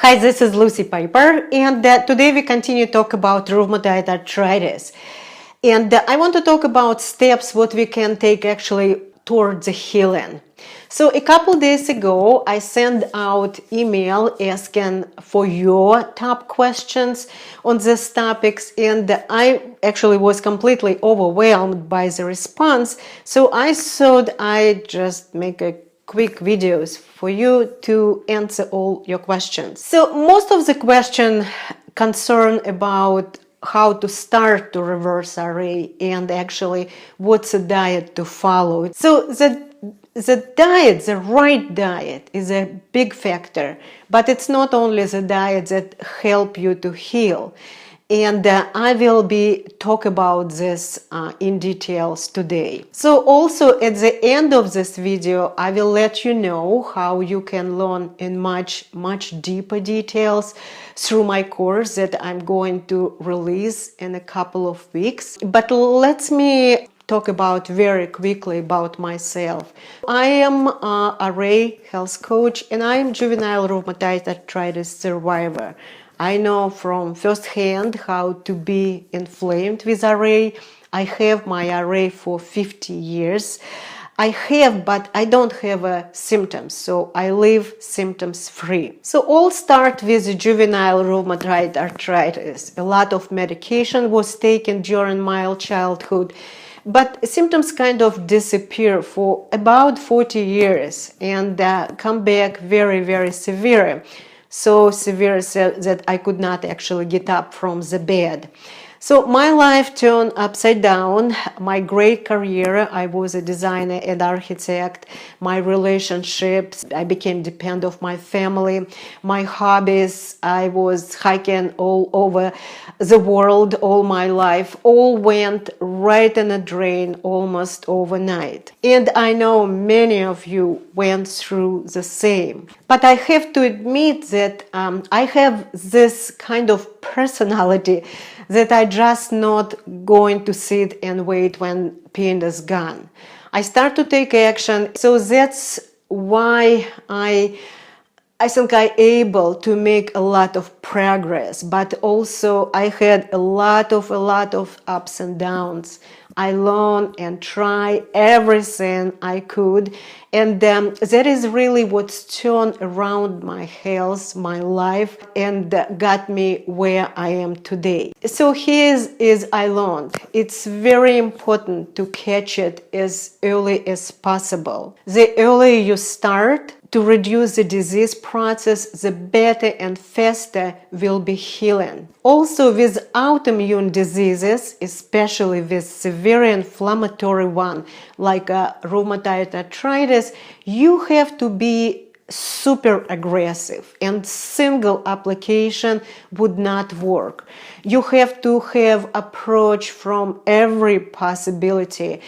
Hi, this is Lucy Piper, and today we continue to talk about rheumatoid arthritis. And I want to talk about steps what we can take actually towards the healing. So a couple days ago, I sent out email asking for your top questions on these topics, and I actually was completely overwhelmed by the response. So I thought I'd just make a quick videos for you to answer all your questions. So most of the question concern about how to start to reverse RA and actually what's a diet to follow. So the diet, the right diet is a big factor, but it's not only the diet that help you to heal. And I will be talk about this in details today. So also at the end of this video, I will let you know how you can learn in much deeper details through my course that I'm going to release in a couple of weeks. But let me talk about very quickly about myself. I am a RA health coach and I am juvenile rheumatoid arthritis survivor. I know from first hand how to be inflamed with RA. I have my RA for 50 years. I have, but I don't have symptoms, so I live symptoms free. So all start with juvenile rheumatoid arthritis. A lot of medication was taken during my childhood, but symptoms kind of disappear for about 40 years and come back very severe. So severe that I could not actually get up from the bed. So my life turned upside down. My great career, I was a designer and architect. My relationships, I became dependent of my family. My hobbies, I was hiking all over the world all my life, all went right in a drain almost overnight. And I know many of you went through the same. But I have to admit that I have this kind of personality that I just not going to sit and wait when pain is gone. I start to take action. So that's why I think I'm able to make a lot of progress, but also I had a lot of ups and downs. I learned and tried everything I could, and that is really what's turned around my health, my life, and got me where I am today. So here is I learned. It's very important to catch it as early as possible. The earlier you start to reduce the disease process, the better and faster will be healing. Also with autoimmune diseases, especially with severe inflammatory one like rheumatoid arthritis, you have to be super aggressive and single application would not work. You have to have approach from every possibility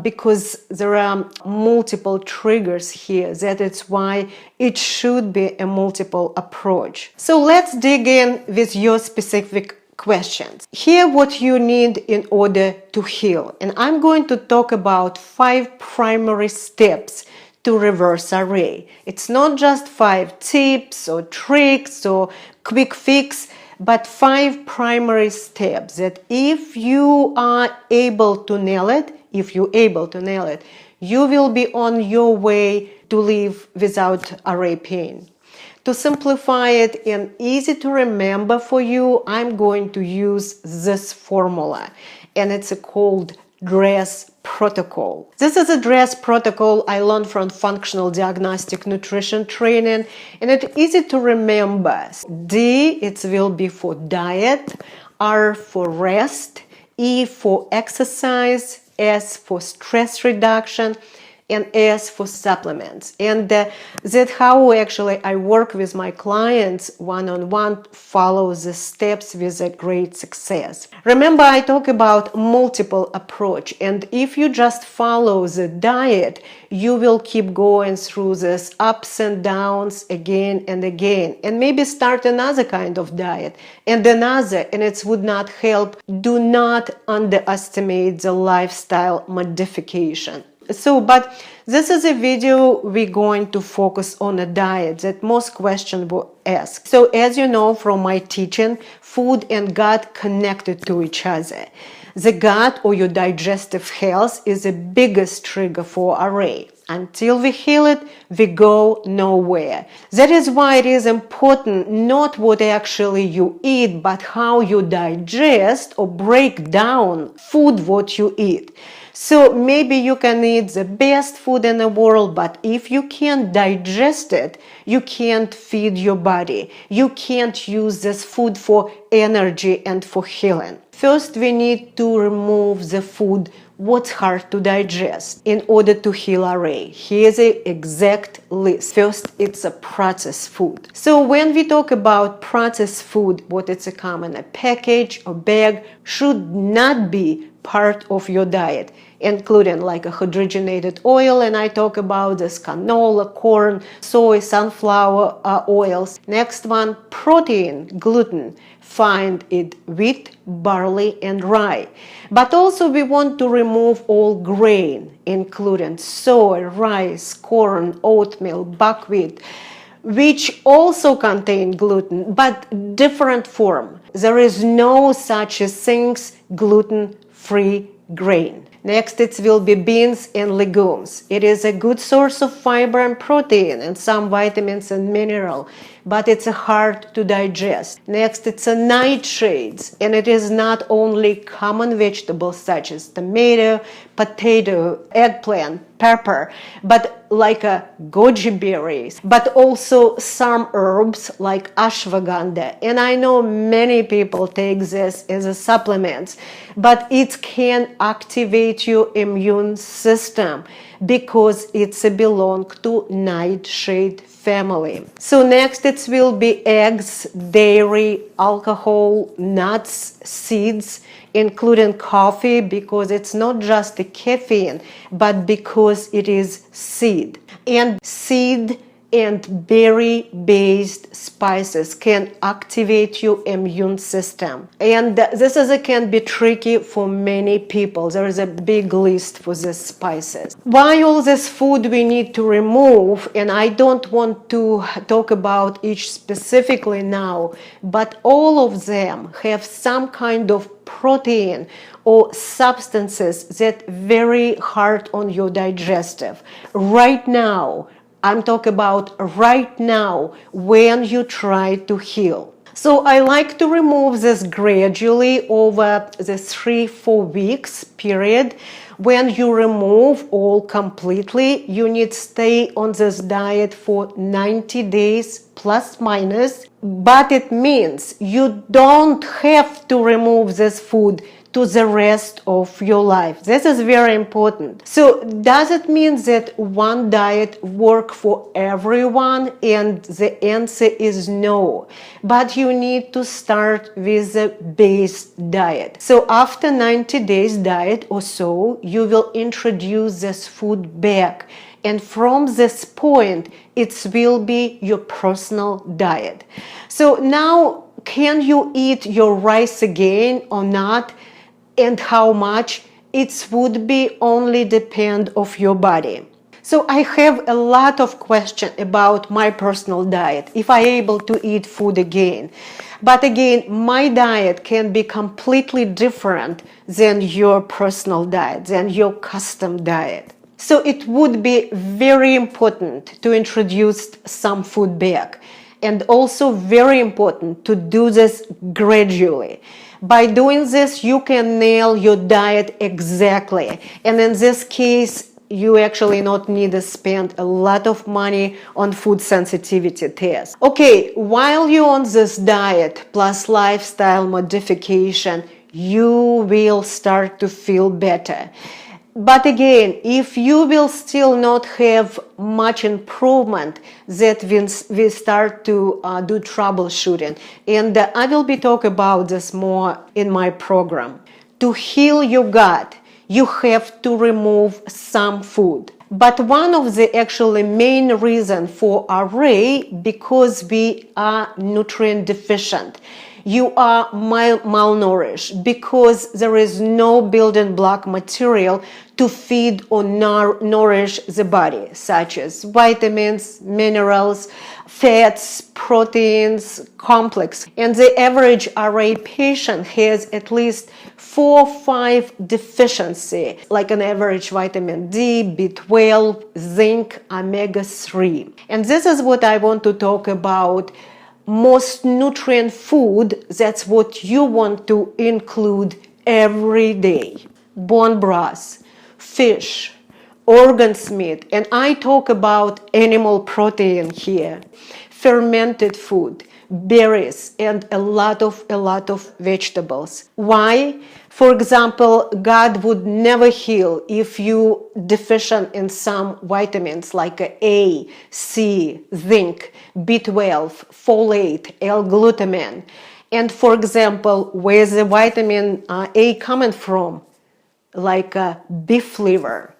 because there are multiple triggers here. That is why it should be a multiple approach. So let's dig in with your specific questions. Here what you need in order to heal. And I'm going to talk about 5 primary steps to reverse RA. It's not just 5 tips or tricks or quick fix, but 5 primary steps that if you are able to nail it, you will be on your way to live without RA pain. To simplify it and easy to remember for you, I'm going to use this formula, and it's called DRESS protocol. This is a DRESS protocol I learned from functional diagnostic nutrition training, and it's easy to remember. D, it will be for diet, R for rest, E for exercise, S for stress reduction, and S for supplements. And that's how actually I work with my clients one-on-one, follow the steps with a great success. Remember, I talk about multiple approach, and if you just follow the diet, you will keep going through this ups and downs again and again, and maybe start another kind of diet and another, and it would not help. Do not underestimate the lifestyle modification. But this is a video we're going to focus on a diet that most questions were asked. So as you know from my teaching, food and gut connected to each other. The gut or your digestive health is the biggest trigger for RA. Until we heal it, we go nowhere. That is why it is important not what actually you eat, but how you digest or break down food what you eat. So maybe you can eat the best food in the world, but if you can't digest it, you can't feed your body. You can't use this food for energy and for healing. First, we need to remove the food what's hard to digest in order to heal RA. Here's the exact list. First, it's a processed food. So when we talk about processed food, what it's a common a package or bag should not be part of your diet, including like a hydrogenated oil, and I talk about this canola, corn, soy, sunflower oils. Next one, protein, gluten. Find it wheat, barley, and rye. But also we want to remove all grain, including soy, rice, corn, oatmeal, buckwheat, which also contain gluten, but different form. There is no such a things gluten-free grain. Next, it will be beans and legumes. It is a good source of fiber and protein and some vitamins and mineral, but it's hard to digest. Next, it's a nightshades, and it is not only common vegetables such as tomato, potato, eggplant, pepper, but like goji berries, but also some herbs like ashwagandha. And I know many people take this as a supplement, but it can activate your immune system because it's belong to nightshade family. So next it will be eggs, dairy, alcohol, nuts, seeds, including coffee, because it's not just the caffeine, but because it is seed. And seed and berry-based spices can activate your immune system. And this can be tricky for many people. There is a big list for these spices. Why all this food we need to remove, and I don't want to talk about each specifically now, but all of them have some kind of protein or substances that very hard on your digestive. Right now, I'm talking about right now when you try to heal. So I like to remove this gradually over the 3-4 weeks period. When you remove all completely, you need to stay on this diet for 90 days plus minus. But it means you don't have to remove this food to the rest of your life. This is very important. So does it mean that one diet works for everyone? And the answer is no. But you need to start with a base diet. So after 90 days diet or so, you will introduce this food back. And from this point, it will be your personal diet. So now, can you eat your rice again or not? And how much? It would be only depend of your body. So I have a lot of questions about my personal diet, if I'm able to eat food again. But again, my diet can be completely different than your personal diet, than your custom diet. So it would be very important to introduce some food back, and also very important to do this gradually. By doing this, you can nail your diet exactly. And in this case, you actually not need to spend a lot of money on food sensitivity tests. Okay, while you're on this diet plus lifestyle modification, you will start to feel better. But again, if you will still not have much improvement, that we start to do troubleshooting. And I will be talking about this more in my program. To heal your gut, you have to remove some food. But one of the actually main reasons for RA, because we are nutrient deficient. you are malnourished because there is no building block material to feed or nourish the body, such as vitamins, minerals, fats, proteins, complex. And the average RA patient has at least 4 or 5 deficiency, like an average vitamin D, B12, zinc, omega-3. And this is what I want to talk about. Most nutrient food, that's what you want to include every day. Bone broth, fish, organ's meat, and I talk about animal protein here, fermented food, berries, and a lot of vegetables. Why? For example, God would never heal if you deficient in some vitamins like A, C, zinc, B12, folate, L-glutamine. And for example, where's the vitamin A coming from? Like beef liver,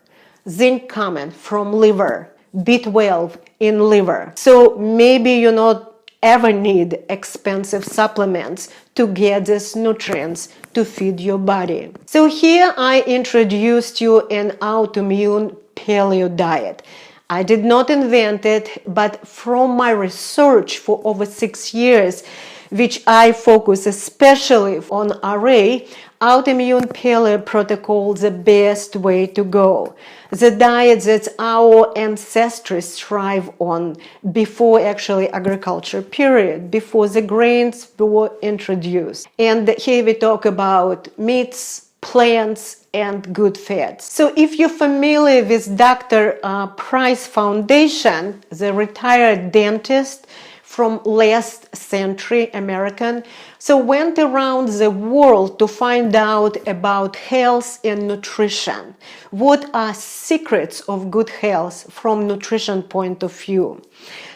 zinc coming from liver, B12 in liver. So maybe you not ever need expensive supplements to get these nutrients to feed your body. So here I introduced you an autoimmune paleo diet. I did not invent it, but from my research for over 6 years, which I focus especially on RA, autoimmune paleo protocol the best way to go. The diet that our ancestors thrive on before actually agriculture period, before the grains were introduced. And here we talk about meats, plants, and good fats. So if you're familiar with Dr. Price Foundation, the retired dentist from last century American, so went around the world to find out about health and nutrition. What are secrets of good health from nutrition point of view?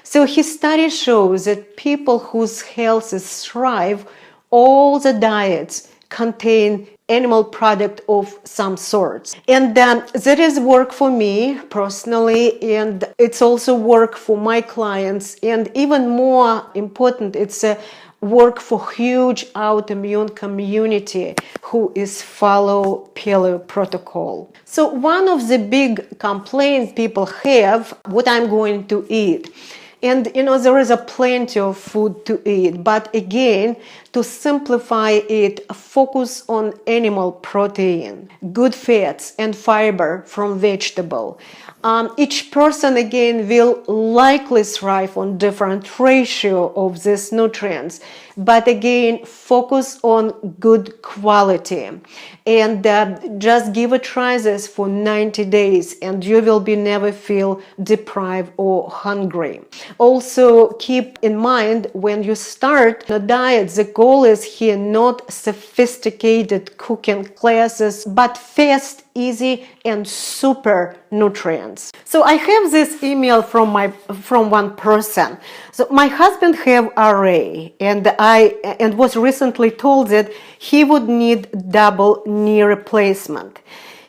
So his study shows that people whose health is thrive, all the diets contain animal product of some sorts. And that is work for me personally, and it's also work for my clients, and even more important, it's a work for huge autoimmune community who is follow paleo protocol. So one of the big complaints people have, what I'm going to eat. And there is a plenty of food to eat, but again, to simplify it, focus on animal protein, good fats and fiber from vegetable. Each person again will likely thrive on different ratio of these nutrients, but again, focus on good quality. And just give a try this for 90 days and you will be never feel deprived or hungry. Also keep in mind when you start the diet, the goal is here not sophisticated cooking classes, but fast, easy and super nutrients. So I have this email from one person. So my husband have RA and was recently told that he would need double knee replacement.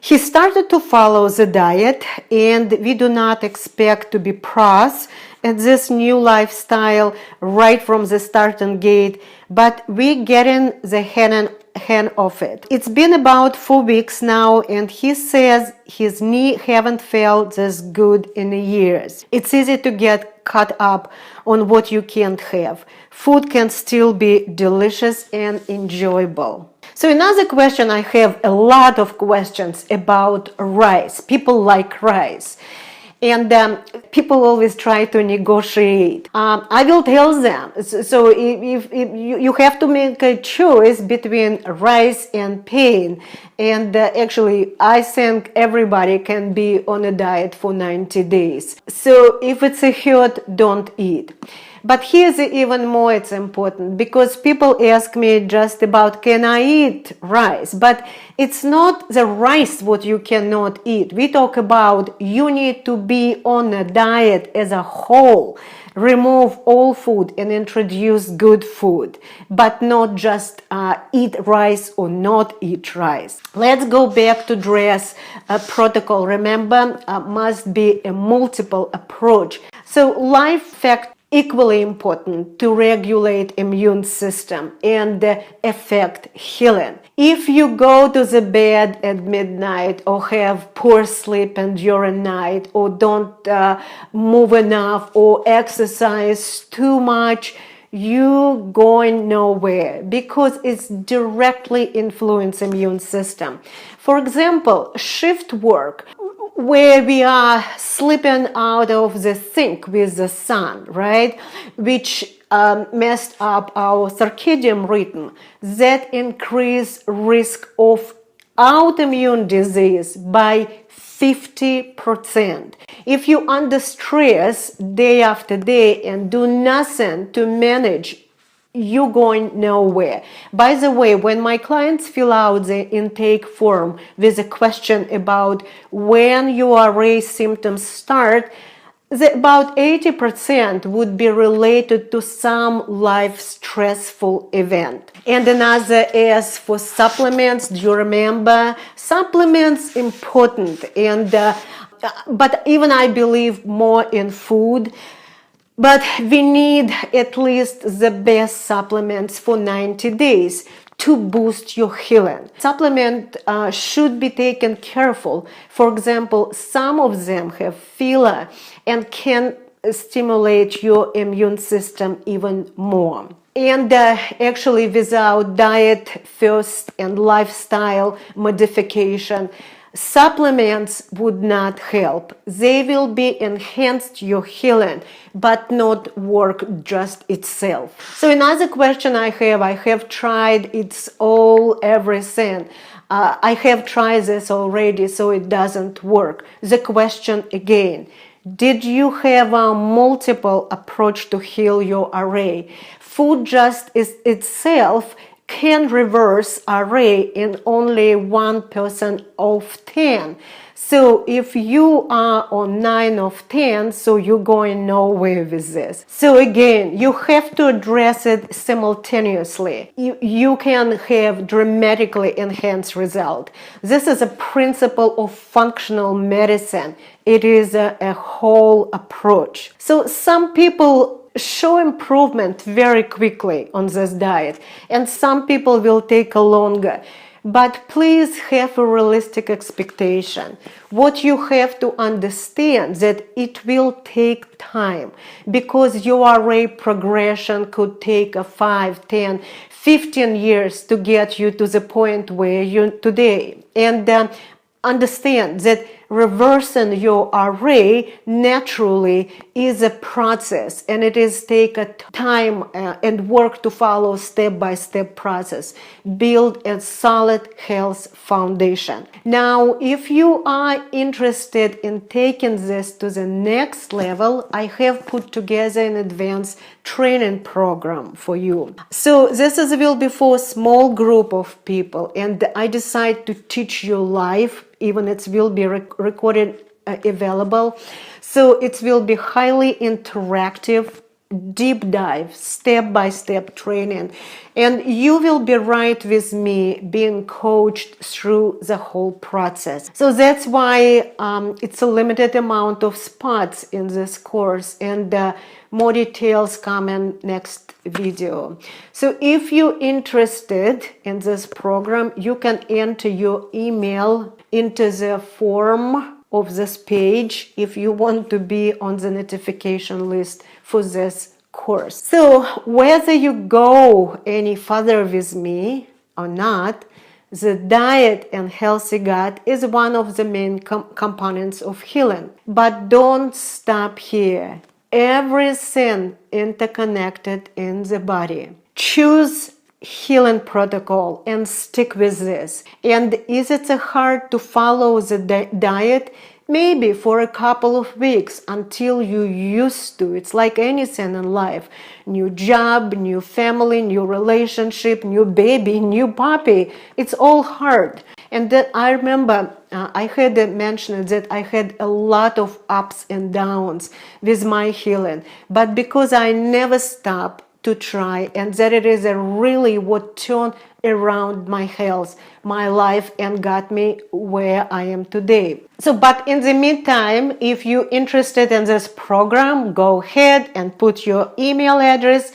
He started to follow the diet and we do not expect to be pros at this new lifestyle right from the starting gate, but we getting the hand of it. It's been about 4 weeks now and he says his knee haven't felt this good in years. It's easy to get caught up on what you can't have. Food can still be delicious and enjoyable. So another question, I have a lot of questions about rice. People like rice. And people always try to negotiate. I will tell them, so if you have to make a choice between rice and pain. And actually, I think everybody can be on a diet for 90 days. So if it's a hurt, don't eat. But here's even more, it's important because people ask me just about can I eat rice, but it's not the rice what you cannot eat. We talk about you need to be on a diet as a whole, remove all food and introduce good food, but not just eat rice or not eat rice. Let's go back to DRESS protocol. Remember, must be a multiple approach. So life fact equally important to regulate immune system and affect healing. If you go to the bed at midnight or have poor sleep and during night or don't move enough or exercise too much, you going nowhere because it's directly influence immune system. For example, shift work, where we are sleeping out of the sink with the sun, right? Which messed up our circadian rhythm, that increase risk of autoimmune disease by 50%. If you under stress day after day and do nothing to manage, you're going nowhere. By the way, when my clients fill out the intake form with a question about when URA symptoms start, about 80% would be related to some life stressful event. And another is for supplements. Do you remember? Supplements important, and but even I believe more in food. But we need at least the best supplements for 90 days to boost your healing. Supplement should be taken careful. For example, some of them have filler and can stimulate your immune system even more. And actually, without diet first and lifestyle modification, supplements would not help. They will be enhanced your healing, but not work just itself. So another question I have tried, it's all everything. I have tried this already, so it doesn't work. The question again, did you have a multiple approach to heal your RA? Food just itself can reverse RA in only 1% of 10. So if you are on 9 of 10, so you're going nowhere with this. So again, you have to address it simultaneously. You can have dramatically enhanced result. This is a principle of functional medicine. It is a whole approach. So some people show improvement very quickly on this diet, and some people will take a longer. But please have a realistic expectation. What you have to understand that it will take time, because your RA progression could take 5, 10, 15 years to get you to the point where you're today. And understand that reversing your RA naturally is a process, and it is take a time and work to follow step-by-step process. Build a solid health foundation. Now, if you are interested in taking this to the next level, I have put together an advanced training program for you. So this will be for a small group of people, and I decide to teach you live. Even it will be recorded, available. So it will be highly interactive, deep dive, step-by-step training. And you will be right with me, being coached through the whole process. So that's why it's a limited amount of spots in this course, and more details come in next video. So if you're interested in this program, you can enter your email into the form of this page if you want to be on the notification list for this course. So whether you go any further with me or not, the diet and healthy gut is one of the main components of healing. But don't stop here. Everything interconnected in the body. Choose healing protocol and stick with this. And is it hard to follow the diet? Maybe for a couple of weeks until you're used to. It's like anything in life. New job, new family, new relationship, new baby, new puppy. It's all hard. And then I remember I had mentioned that I had a lot of ups and downs with my healing. But because I never stopped to try, and that it is a really what turned around my health, my life, and got me where I am today. So, but in the meantime, if you're interested in this program, go ahead and put your email address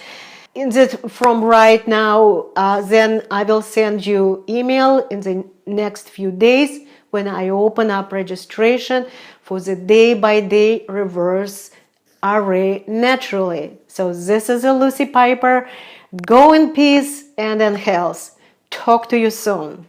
in that from right now. Then I will send you email in the next few days when I open up registration for the day-by-day reverse RA naturally. So this is a Lucy Piper. Go in peace and in health. Talk to you soon.